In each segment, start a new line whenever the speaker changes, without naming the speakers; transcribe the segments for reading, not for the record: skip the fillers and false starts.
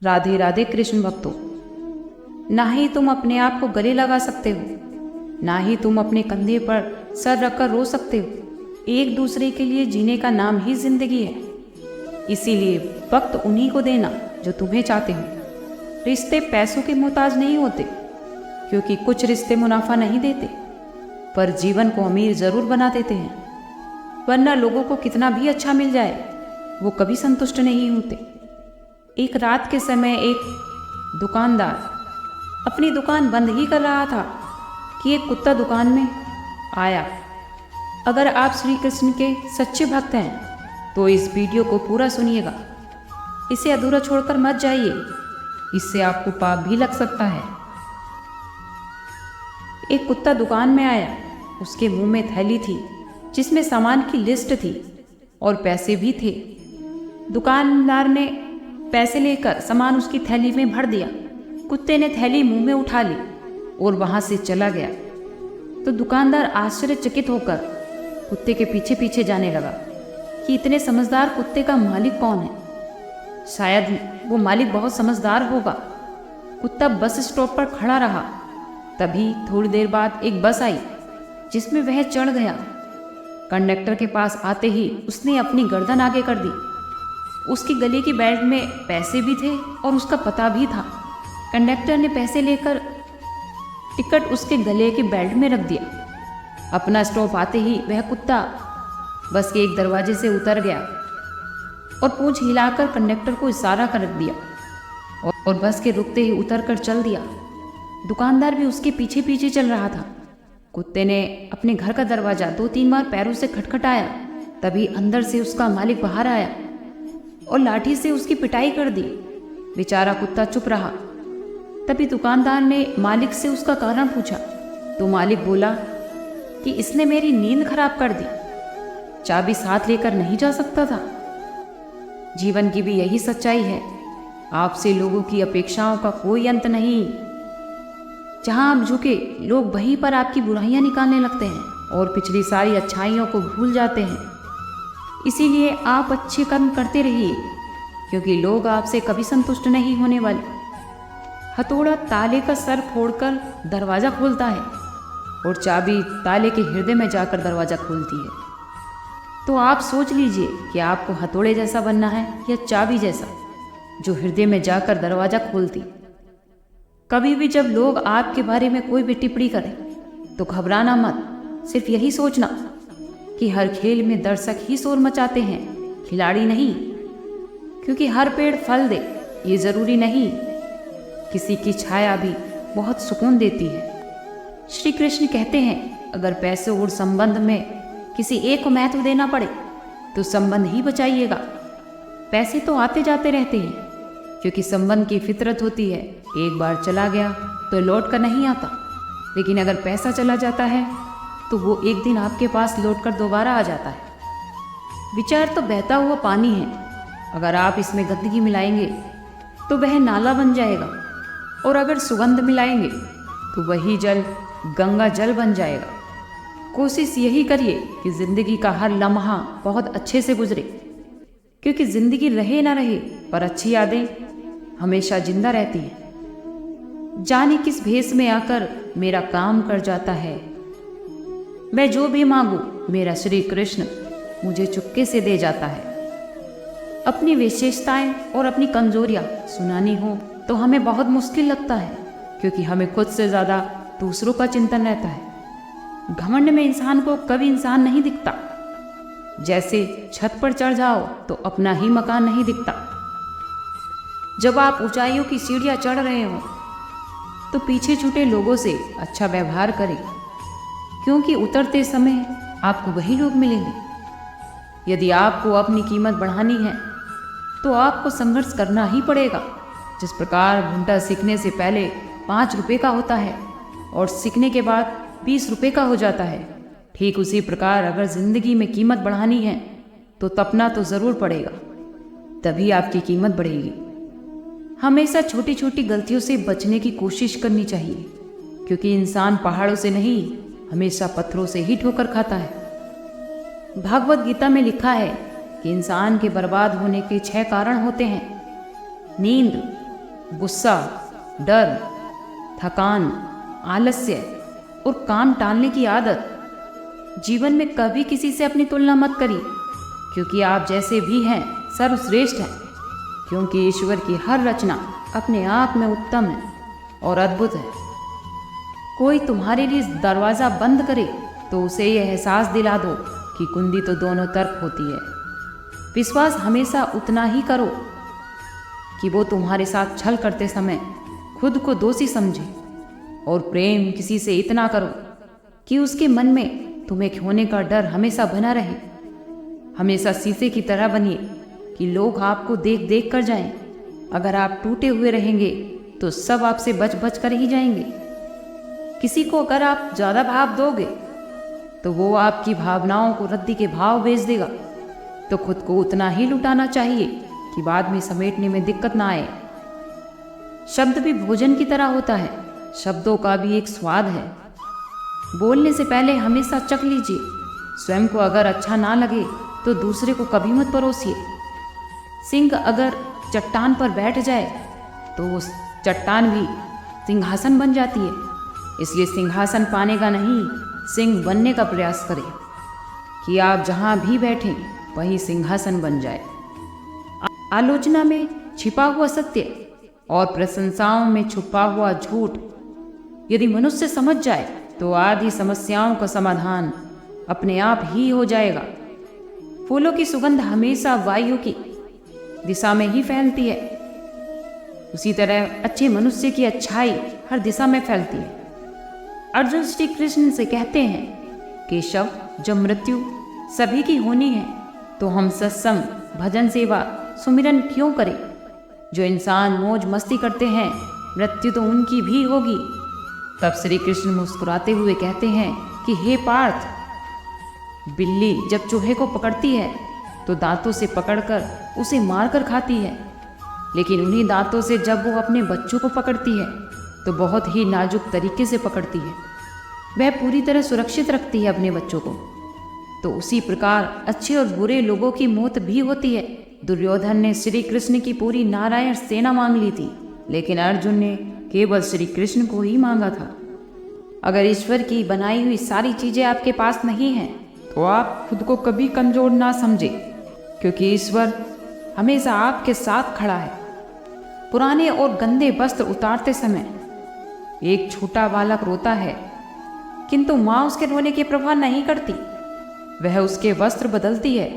राधे राधे कृष्ण भक्तों। ना ही तुम अपने आप को गले लगा सकते हो, ना ही तुम अपने कंधे पर सर रखकर रो सकते हो। एक दूसरे के लिए जीने का नाम ही जिंदगी है। इसीलिए वक्त उन्हीं को देना जो तुम्हें चाहते हो। रिश्ते पैसों के मोहताज नहीं होते, क्योंकि कुछ रिश्ते मुनाफा नहीं देते, पर जीवन को अमीर जरूर बना देते हैं। वरना लोगों को कितना भी अच्छा मिल जाए, वो कभी संतुष्ट नहीं होते। एक रात के समय एक दुकानदार अपनी दुकान बंद ही कर रहा था कि एक कुत्ता दुकान में आया। अगर आप श्री कृष्ण के सच्चे भक्त हैं तो इस वीडियो को पूरा सुनिएगा। इसे अधूरा छोड़कर मत जाइए, इससे आपको पाप भी लग सकता है। एक कुत्ता दुकान में आया। उसके मुंह में थैली थी जिसमें सामान की लिस्ट थी और पैसे भी थे। दुकानदार ने पैसे लेकर सामान उसकी थैली में भर दिया। कुत्ते ने थैली मुंह में उठा ली और वहां से चला गया। तो दुकानदार आश्चर्यचकित होकर कुत्ते के पीछे पीछे जाने लगा कि इतने समझदार कुत्ते का मालिक कौन है। शायद वो मालिक बहुत समझदार होगा। कुत्ता बस स्टॉप पर खड़ा रहा। तभी थोड़ी देर बाद एक बस आई जिसमें वह चढ़ गया। कंडक्टर के पास आते ही उसने अपनी गर्दन आगे कर दी। उसकी गले की बेल्ट में पैसे भी थे और उसका पता भी था। कंडक्टर ने पैसे लेकर टिकट उसके गले की बेल्ट में रख दिया। अपना स्टॉप आते ही वह कुत्ता बस के एक दरवाजे से उतर गया और पूंछ हिलाकर कंडक्टर को इशारा कर दिया और बस के रुकते ही उतर कर चल दिया। दुकानदार भी उसके पीछे पीछे चल रहा था। कुत्ते ने अपने घर का दरवाजा 2-3 बार पैरों से खटखटाया। तभी अंदर से उसका मालिक बाहर आया और लाठी से उसकी पिटाई कर दी। बेचारा कुत्ता चुप रहा। तभी दुकानदार ने मालिक से उसका कारण पूछा तो मालिक बोला कि इसने मेरी नींद खराब कर दी। चाबी साथ लेकर नहीं जा सकता था। जीवन की भी यही सच्चाई है। आपसे लोगों की अपेक्षाओं का कोई अंत नहीं। जहां आप झुके, लोग वहीं पर आपकी बुराइयां निकालने लगते हैं और पिछली सारी अच्छाइयों को भूल जाते हैं। इसीलिए आप अच्छे कर्म करते रहिए, क्योंकि लोग आपसे कभी संतुष्ट नहीं होने वाले। हथौड़ा ताले का सर फोड़कर दरवाजा खोलता है और चाबी ताले के हृदय में जाकर दरवाजा खोलती है। तो आप सोच लीजिए कि आपको हथौड़े जैसा बनना है या चाबी जैसा जो हृदय में जाकर दरवाजा खोलती। कभी भी जब लोग आपके बारे में कोई भी टिप्पणी करें तो घबराना मत। सिर्फ यही सोचना कि हर खेल में दर्शक ही शोर मचाते हैं, खिलाड़ी नहीं। क्योंकि हर पेड़ फल दे ये जरूरी नहीं। किसी की छाया भी बहुत सुकून देती है। श्री कृष्ण कहते हैं, अगर पैसे और संबंध में किसी एक को महत्व देना पड़े तो संबंध ही बचाइएगा। पैसे तो आते जाते रहते हैं, क्योंकि संबंध की फितरत होती है। एक बार चला गया तो लौट कर नहीं आता, लेकिन अगर पैसा चला जाता है तो वो एक दिन आपके पास लौट कर दोबारा आ जाता है। विचार तो बहता हुआ पानी है। अगर आप इसमें गंदगी मिलाएंगे तो वह नाला बन जाएगा, और अगर सुगंध मिलाएंगे तो वही जल गंगा जल बन जाएगा। कोशिश यही करिए कि जिंदगी का हर लम्हा बहुत अच्छे से गुजरे, क्योंकि जिंदगी रहे ना रहे पर अच्छी यादें हमेशा जिंदा रहती हैं। जाने किस भेष में आकर मेरा काम कर जाता है। मैं जो भी मांगू मेरा श्री कृष्ण मुझे चुपके से दे जाता है। अपनी विशेषताएं और अपनी कमजोरियां सुनानी हो तो हमें बहुत मुश्किल लगता है, क्योंकि हमें खुद से ज़्यादा दूसरों का चिंतन रहता है। घमंड में इंसान को कभी इंसान नहीं दिखता। जैसे छत पर चढ़ जाओ तो अपना ही मकान नहीं दिखता। जब आप ऊंचाइयों की सीढ़ियां चढ़ रहे हो तो पीछे छूटे लोगों से अच्छा व्यवहार करें, क्योंकि उतरते समय आपको वही लोग मिलेंगे। यदि आपको अपनी कीमत बढ़ानी है तो आपको संघर्ष करना ही पड़ेगा। जिस प्रकार भुंटा सीखने से पहले 5 रुपये का होता है और सीखने के बाद 20 रुपये का हो जाता है, ठीक उसी प्रकार अगर जिंदगी में कीमत बढ़ानी है तो तपना तो ज़रूर पड़ेगा, तभी आपकी कीमत बढ़ेगी। हमेशा छोटी छोटी गलतियों से बचने की कोशिश करनी चाहिए, क्योंकि इंसान पहाड़ों से नहीं हमेशा पत्थरों से ही ठोकर खाता है। भागवत गीता में लिखा है कि इंसान के बर्बाद होने के 6 कारण होते हैं: नींद, गुस्सा, डर, थकान, आलस्य और काम टालने की आदत। जीवन में कभी किसी से अपनी तुलना मत करिए, क्योंकि आप जैसे भी हैं सर्वश्रेष्ठ हैं, क्योंकि ईश्वर की हर रचना अपने आप में उत्तम है और अद्भुत है। कोई तुम्हारे लिए दरवाज़ा बंद करे तो उसे यह एहसास दिला दो कि कुंडी तो दोनों तरफ होती है। विश्वास हमेशा उतना ही करो कि वो तुम्हारे साथ छल करते समय खुद को दोषी समझे, और प्रेम किसी से इतना करो कि उसके मन में तुम्हें खोने का डर हमेशा बना रहे। हमेशा शीशे की तरह बनिए कि लोग आपको देख देख कर जाएं। अगर आप टूटे हुए रहेंगे तो सब आपसे बच बच कर ही जाएंगे। किसी को अगर आप ज़्यादा भाव दोगे तो वो आपकी भावनाओं को रद्दी के भाव बेच देगा। तो खुद को उतना ही लुटाना चाहिए कि बाद में समेटने में दिक्कत ना आए। शब्द भी भोजन की तरह होता है, शब्दों का भी एक स्वाद है। बोलने से पहले हमेशा चख लीजिए। स्वयं को अगर अच्छा ना लगे तो दूसरे को कभी मत परोसिए। सिंह अगर चट्टान पर बैठ जाए तो वो चट्टान भी सिंहासन बन जाती है। इसलिए सिंहासन पाने का नहीं, सिंह बनने का प्रयास करें कि आप जहाँ भी बैठें वहीं सिंहासन बन जाए। आलोचना में छिपा हुआ सत्य और प्रशंसाओं में छुपा हुआ झूठ यदि मनुष्य समझ जाए तो आधी समस्याओं का समाधान अपने आप ही हो जाएगा। फूलों की सुगंध हमेशा वायु की दिशा में ही फैलती है, उसी तरह अच्छे मनुष्य की अच्छाई हर दिशा में फैलती है। अर्जुन श्री कृष्ण से कहते हैं, केशव, जब मृत्यु सभी की होनी है तो हम सत्संग, भजन, सेवा, सुमिरन क्यों करें? जो इंसान मौज मस्ती करते हैं मृत्यु तो उनकी भी होगी। तब श्री कृष्ण मुस्कुराते हुए कहते हैं कि हे पार्थ, बिल्ली जब चूहे को पकड़ती है तो दांतों से पकड़कर उसे मारकर खाती है, लेकिन उन्हीं दांतों से जब वो अपने बच्चों को पकड़ती है तो बहुत ही नाजुक तरीके से पकड़ती है। वह पूरी तरह सुरक्षित रखती है अपने बच्चों को। तो उसी प्रकार अच्छे और बुरे लोगों की मौत भी होती है। दुर्योधन ने श्री कृष्ण की पूरी नारायण सेना मांग ली थी, लेकिन अर्जुन ने केवल श्री कृष्ण को ही मांगा था। अगर ईश्वर की बनाई हुई सारी चीजें आपके पास नहीं हैं तो आप खुद को कभी कमजोर ना समझे, क्योंकि ईश्वर हमेशा आपके साथ खड़ा है। पुराने और गंदे वस्त्र उतारते समय एक छोटा बालक रोता है, किंतु माँ उसके रोने की परवाह नहीं करती। वह उसके वस्त्र बदलती है,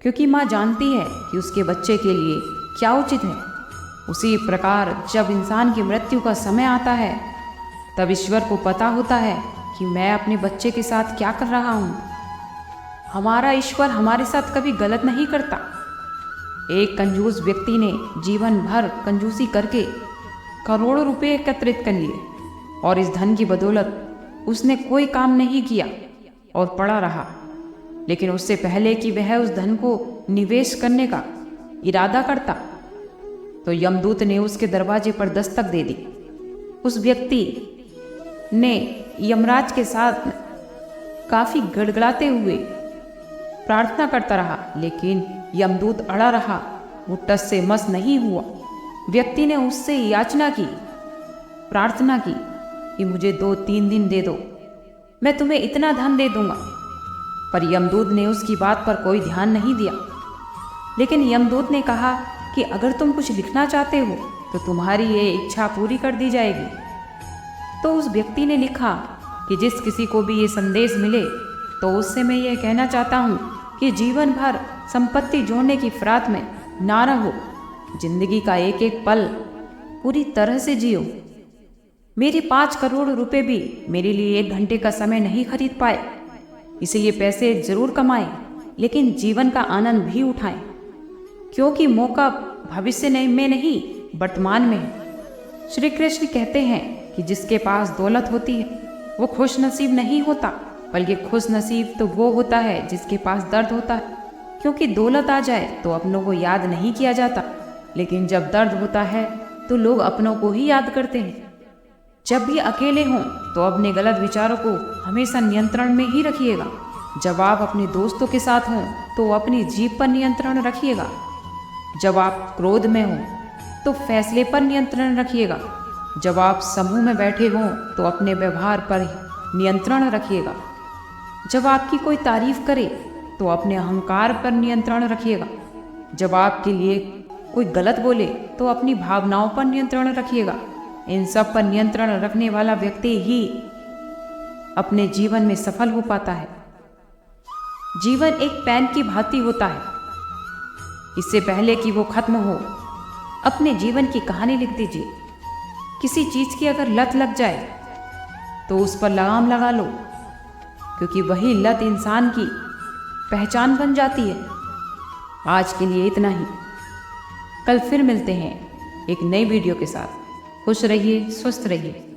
क्योंकि माँ जानती है कि उसके बच्चे के लिए क्या उचित है। उसी प्रकार जब इंसान की मृत्यु का समय आता है तब ईश्वर को पता होता है कि मैं अपने बच्चे के साथ क्या कर रहा हूँ। हमारा ईश्वर हमारे साथ कभी गलत नहीं करता। एक कंजूस व्यक्ति ने जीवन भर कंजूसी करके करोड़ों रुपए एकत्रित कर लिए, और इस धन की बदौलत उसने कोई काम नहीं किया और पड़ा रहा। लेकिन उससे पहले कि वह उस धन को निवेश करने का इरादा करता तो यमदूत ने उसके दरवाजे पर दस्तक दे दी। उस व्यक्ति ने यमराज के साथ काफी गड़गड़ाते हुए प्रार्थना करता रहा, लेकिन यमदूत अड़ा रहा। वो टस से मस नहीं हुआ। व्यक्ति ने उससे याचना की, प्रार्थना की कि मुझे 2-3 दिन दे दो, मैं तुम्हें इतना धन दे दूंगा। पर यमदूत ने उसकी बात पर कोई ध्यान नहीं दिया। लेकिन यमदूत ने कहा कि अगर तुम कुछ लिखना चाहते हो तो तुम्हारी ये इच्छा पूरी कर दी जाएगी। तो उस व्यक्ति ने लिखा कि जिस किसी को भी ये संदेश मिले तो उससे मैं ये कहना चाहता हूँ कि जीवन भर संपत्ति जोड़ने की फिराक में ना रहो। जिंदगी का एक एक पल पूरी तरह से जियो। मेरे 5 करोड़ रुपए भी मेरे लिए 1 घंटे का समय नहीं खरीद पाए, इसलिए पैसे जरूर कमाएं, लेकिन जीवन का आनंद भी उठाएं, क्योंकि मौका भविष्य में नहीं वर्तमान में है। श्री कृष्ण कहते हैं कि जिसके पास दौलत होती है वो खुश नसीब नहीं होता, बल्कि खुश नसीब तो वो होता है जिसके पास दर्द होता है। क्योंकि दौलत आ जाए तो अपनों को याद नहीं किया जाता, लेकिन जब दर्द होता है तो लोग अपनों को ही याद करते हैं। जब भी अकेले हों तो अपने गलत विचारों को हमेशा नियंत्रण में ही रखिएगा। जब आप अपने दोस्तों के साथ हों तो अपनी जीभ पर नियंत्रण रखिएगा। जब आप क्रोध में हों तो फैसले पर नियंत्रण रखिएगा। जब आप समूह में बैठे हों तो अपने व्यवहार पर नियंत्रण रखिएगा। जब आपकी कोई तारीफ करे तो अपने अहंकार पर नियंत्रण रखिएगा। जब आपके लिए कोई गलत बोले तो अपनी भावनाओं पर नियंत्रण रखिएगा। इन सब पर नियंत्रण रखने वाला व्यक्ति ही अपने जीवन में सफल हो पाता है। जीवन एक पेन की भांति होता है। इससे पहले कि वो खत्म हो, अपने जीवन की कहानी लिख दीजिए। किसी चीज की अगर लत लग जाए तो उस पर लगाम लगा लो, क्योंकि वही लत इंसान की पहचान बन जाती है। आज के लिए इतना ही। कल फिर मिलते हैं एक नई वीडियो के साथ। खुश रहिए, स्वस्थ रहिए।